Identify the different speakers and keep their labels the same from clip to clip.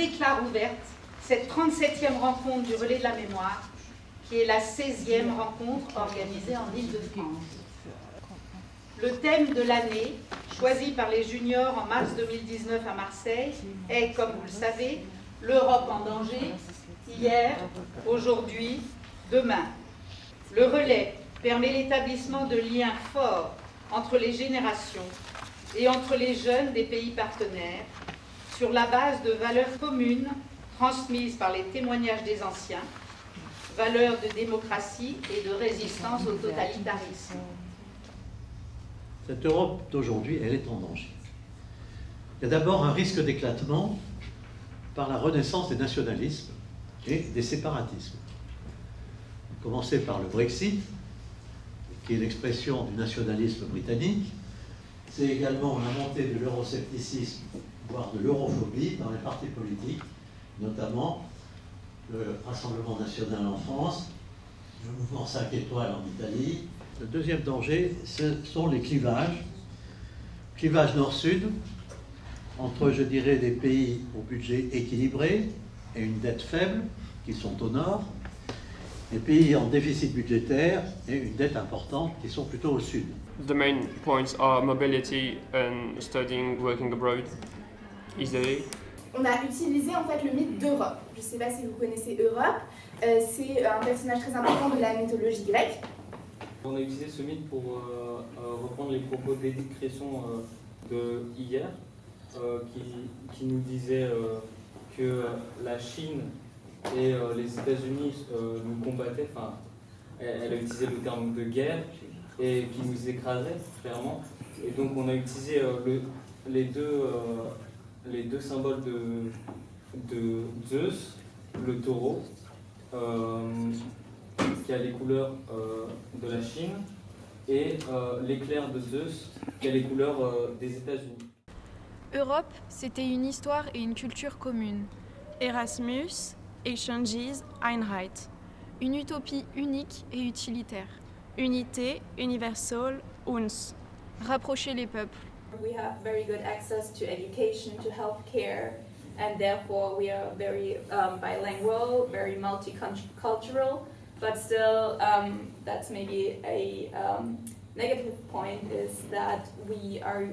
Speaker 1: déclare ouverte cette 37e rencontre du Relais de la Mémoire, qui est la 16e rencontre organisée en Île-de-France. Le thème de l'année, choisi par les juniors en mars 2019 à Marseille, est, comme vous le savez, l'Europe en danger, hier, aujourd'hui, demain. Le relais permet l'établissement de liens forts entre les générations et entre les jeunes des pays partenaires, sur la base de valeurs communes transmises par les témoignages des anciens, valeurs de démocratie et de résistance au totalitarisme.
Speaker 2: Cette Europe d'aujourd'hui, elle est en danger. Il y a d'abord un risque d'éclatement par la renaissance des nationalismes et des séparatismes. Commencer par le Brexit, qui est l'expression du nationalisme britannique. C'est également la montée de l'euroscepticisme, voire de l'europhobie dans les partis politiques, notamment le Rassemblement national en France, le mouvement 5 étoiles en Italie. Le deuxième danger, ce sont les clivages. Clivage nord-sud, entre, je dirais, des pays au budget équilibré et une dette faible, qui sont au nord, des pays en déficit budgétaire et une dette importante, qui sont plutôt au sud.
Speaker 3: The main points are mobility and studying, working abroad easily.
Speaker 4: On a utilisé en fait le mythe d'Europe. Je ne sais pas si vous connaissez Europe, c'est un personnage très important de la mythologie grecque.
Speaker 5: On a utilisé ce mythe pour reprendre les propos d'Édith Cresson de hier, qui nous disait que la Chine et les États-Unis nous combattaient, enfin, elle a utilisé le terme de guerre, et qui nous écrasaient, clairement. Et donc on a utilisé les deux symboles de Zeus, le taureau, qui a les couleurs de la Chine, et l'éclair de Zeus, qui a les couleurs des États-Unis.
Speaker 6: Europe, c'était une histoire et une culture commune. Erasmus, Échanges, Einheit. Une utopie unique et utilitaire. Unité, universal, uns. Rapprocher les peuples.
Speaker 4: We have very good access to education, to healthcare, and therefore we are very bilingual, very multicultural. But still, that's maybe a negative point, is that we are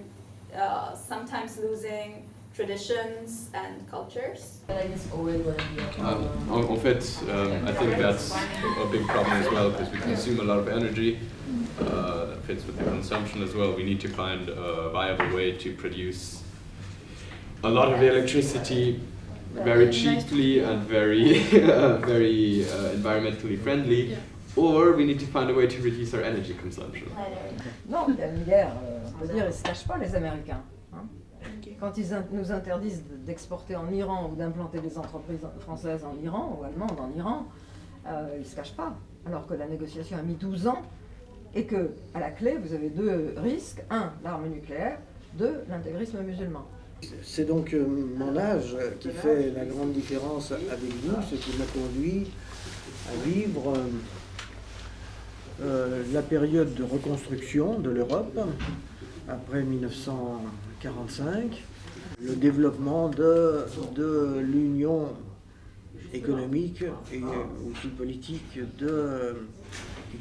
Speaker 4: sometimes losing traditions and cultures.
Speaker 7: En fait, I think that's a big problem as well, because we consume a lot of energy. That fits with the consumption as well. We need to find a viable way to produce a lot of electricity very cheaply and very environmentally friendly, or we need to find a way to reduce our energy consumption.
Speaker 8: Non, il y a une guerre, on peut dire, ils ne se cachent pas, les Américains. Hein. Quand ils nous interdisent d'exporter en Iran ou d'implanter des entreprises françaises en Iran ou allemandes en Iran, ils ne se cachent pas. Alors que la négociation a mis 12 ans et que, à la clé, vous avez deux risques. Un, l'arme nucléaire. Deux, l'intégrisme musulman.
Speaker 9: C'est donc mon âge qui fait la grande différence avec vous, ce qui m'a conduit à vivre la période de reconstruction de l'Europe après 1945, le développement de l'union économique et aussi politique de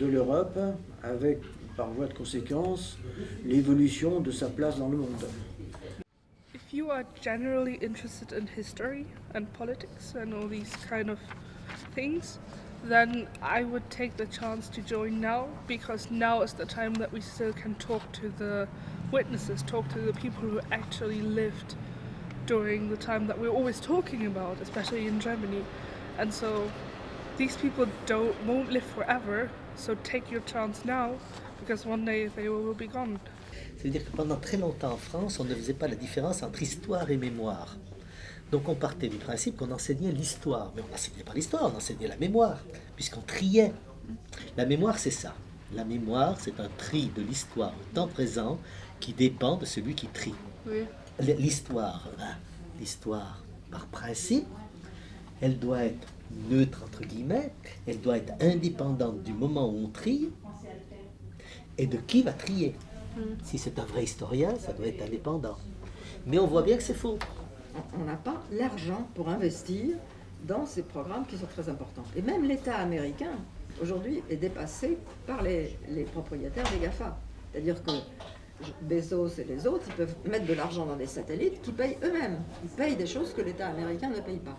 Speaker 9: l'Europe, avec par voie de conséquence l'évolution de sa place dans le monde.
Speaker 10: If you are generally interested in history and politics and all these kind of things, then I would take the chance to join now, because now is the time that we still can talk to the witnesses, talk to the people who actually lived during the time that we're always talking about, especially in Germany. And so these people won't live forever, so take your chance now, because one day they will be gone.
Speaker 11: C'est-à-dire que pendant très longtemps en France, on ne faisait pas la différence entre histoire et mémoire. Donc on partait du principe qu'on enseignait l'histoire. Mais on n'enseignait pas l'histoire, on enseignait la mémoire, puisqu'on triait. La mémoire, c'est ça. La mémoire, c'est un tri de l'histoire au temps présent qui dépend de celui qui trie.
Speaker 10: Oui.
Speaker 11: L'histoire, par principe, elle doit être neutre, entre guillemets, elle doit être indépendante du moment où on trie et de qui va trier. Si c'est un vrai historien, ça doit être indépendant. Mais on voit bien que c'est faux.
Speaker 8: on n'a pas l'argent pour investir dans ces programmes qui sont très importants. Et même l'État américain, aujourd'hui, est dépassé par les propriétaires des GAFA. C'est-à-dire que Bezos et les autres, ils peuvent mettre de l'argent dans des satellites qu'ils payent eux-mêmes. Ils payent des choses que l'État américain ne paye pas.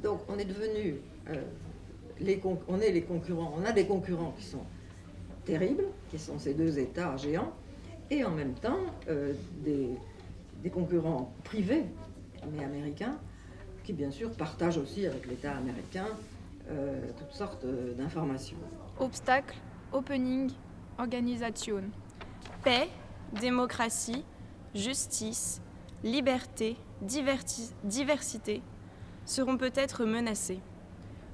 Speaker 8: Donc on est devenu... on est les concurrents. On a des concurrents qui sont terribles, qui sont ces deux États géants, et en même temps des concurrents privés, mais américains, qui bien sûr partagent aussi avec l'État américain toutes sortes d'informations.
Speaker 6: Obstacle, opening, organisation. Paix, démocratie, justice, liberté, diversité seront peut-être menacées.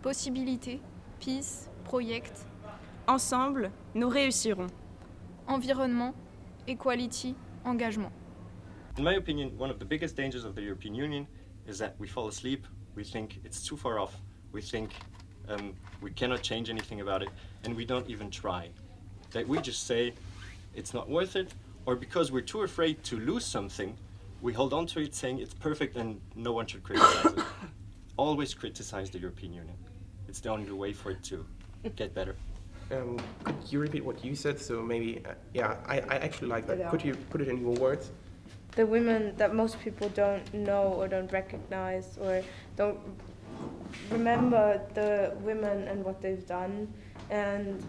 Speaker 6: Possibilités, peace, project. Ensemble, nous réussirons. Environnement, equality, engagement.
Speaker 12: In my opinion, one of the biggest dangers of the European Union is that we fall asleep, we think it's too far off, we think we cannot change anything about it, and we don't even try. That we just say it's not worth it, or because we're too afraid to lose something, we hold on to it saying it's perfect and no one should criticize it. Always criticize the European Union. It's the only way for it to get better.
Speaker 13: Could you repeat what you said? So maybe, I actually like that. Could you put it in your words?
Speaker 14: The women that most people don't know or don't recognize or don't remember the women and what they've done, and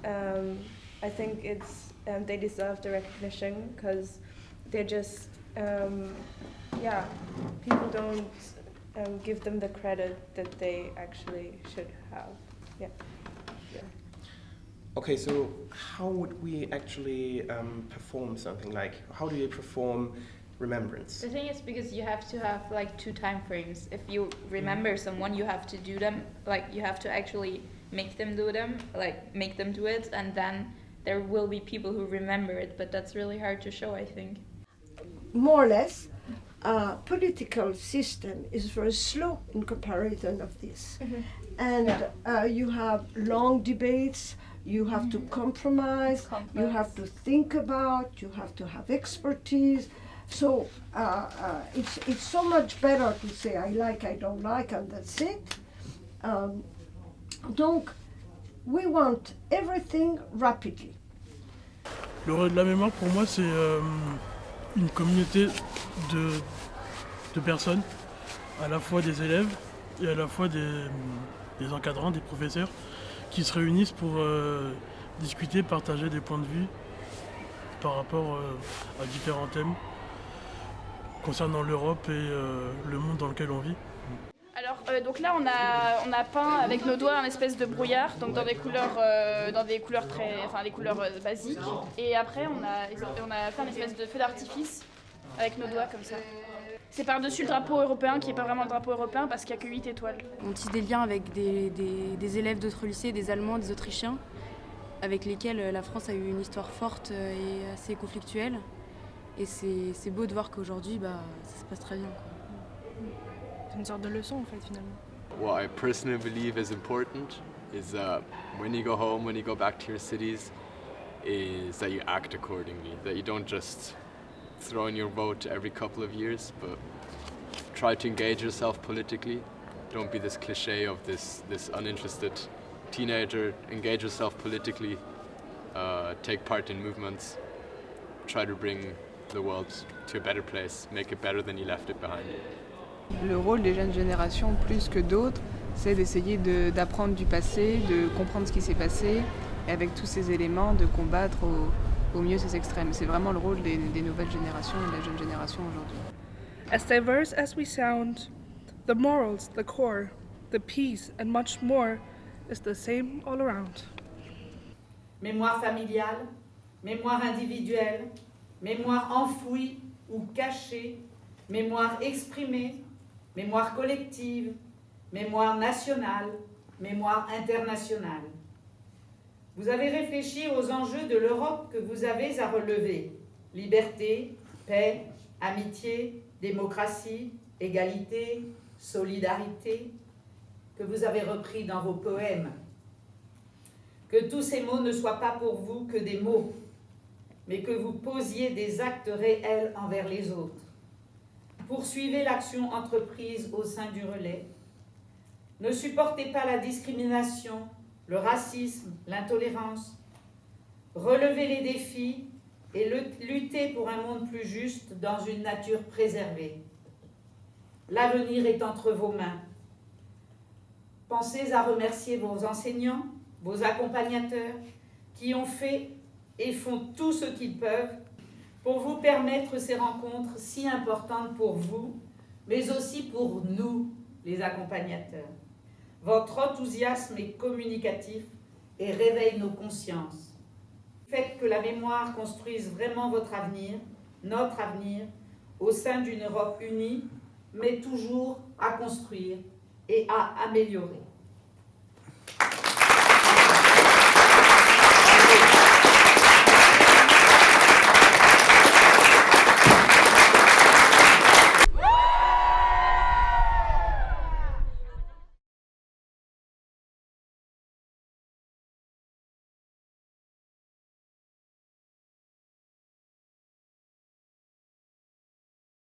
Speaker 14: I think it's they deserve the recognition because they're just people don't give them the credit that they actually should have. Yeah.
Speaker 13: Okay, so how would we actually perform something like? How do you perform remembrance?
Speaker 4: The thing is, because you have to have like 2 time frames. If you remember someone, you have to do them, like you have to actually make them do them, like make them do it, and then there will be people who remember it, but that's really hard to show, I think.
Speaker 15: More or less, political system is very slow in comparison of this. And you have long debates, you have to compromise, you have to think about, you have to have expertise. So it's so much better to say I like, I don't like, and that's it. Donc, we want everything rapidly.
Speaker 16: Le relais de la mémoire, pour moi, c'est une communauté de personnes, à la fois des élèves et à la fois des encadrants, des professeurs, qui se réunissent pour discuter, partager des points de vue par rapport à différents thèmes concernant l'Europe et le monde dans lequel on vit.
Speaker 6: Alors donc là on a peint avec nos doigts un espèce de brouillard, donc dans des couleurs les couleurs basiques, et après on a fait un espèce de feu d'artifice avec nos doigts comme ça. C'est par-dessus le drapeau européen qui n'est pas vraiment le drapeau européen parce qu'il n'y a que 8 étoiles.
Speaker 17: On tisse des liens avec des élèves d'autres lycées, des Allemands, des Autrichiens, avec lesquels la France a eu une histoire forte et assez conflictuelle. Et c'est beau de voir qu'aujourd'hui, ça se passe très bien.
Speaker 6: C'est une sorte de leçon en fait finalement.
Speaker 7: What I personally believe is important is that when you go home, when you go back to your cities, is that you act accordingly, that you don't just throw in your vote every couple of years, but try to engage yourself politically. Don't be this cliche of this uninterested teenager. Engage yourself politically, take part in movements, try to bring the world to a better place, make it better than you left it behind.
Speaker 18: Le rôle des jeunes générations, plus que d'autres, c'est d'essayer d'apprendre du passé, de comprendre ce qui s'est passé, et avec tous ces éléments, de combattre au mieux ces extrêmes. C'est vraiment le rôle des nouvelles générations et de la jeune génération aujourd'hui.
Speaker 10: As diverse as we sound, the morals, the core, the peace and much more is the same all around.
Speaker 1: Mémoire familiale, mémoire individuelle, mémoire enfouie ou cachée, mémoire exprimée, mémoire collective, mémoire nationale, mémoire internationale. Vous avez réfléchi aux enjeux de l'Europe que vous avez à relever. Liberté, paix, amitié, démocratie, égalité, solidarité, que vous avez repris dans vos poèmes. Que tous ces mots ne soient pas pour vous que des mots, mais que vous posiez des actes réels envers les autres. Poursuivez l'action entreprise au sein du relais. Ne supportez pas la discrimination, le racisme, l'intolérance. Relevez les défis et luttez pour un monde plus juste dans une nature préservée. L'avenir est entre vos mains. Pensez à remercier vos enseignants, vos accompagnateurs, qui ont fait et font tout ce qu'ils peuvent pour vous permettre ces rencontres si importantes pour vous, mais aussi pour nous, les accompagnateurs. Votre enthousiasme est communicatif et réveille nos consciences. Faites que la mémoire construise vraiment votre avenir, notre avenir, au sein d'une Europe unie, mais toujours à construire et à améliorer.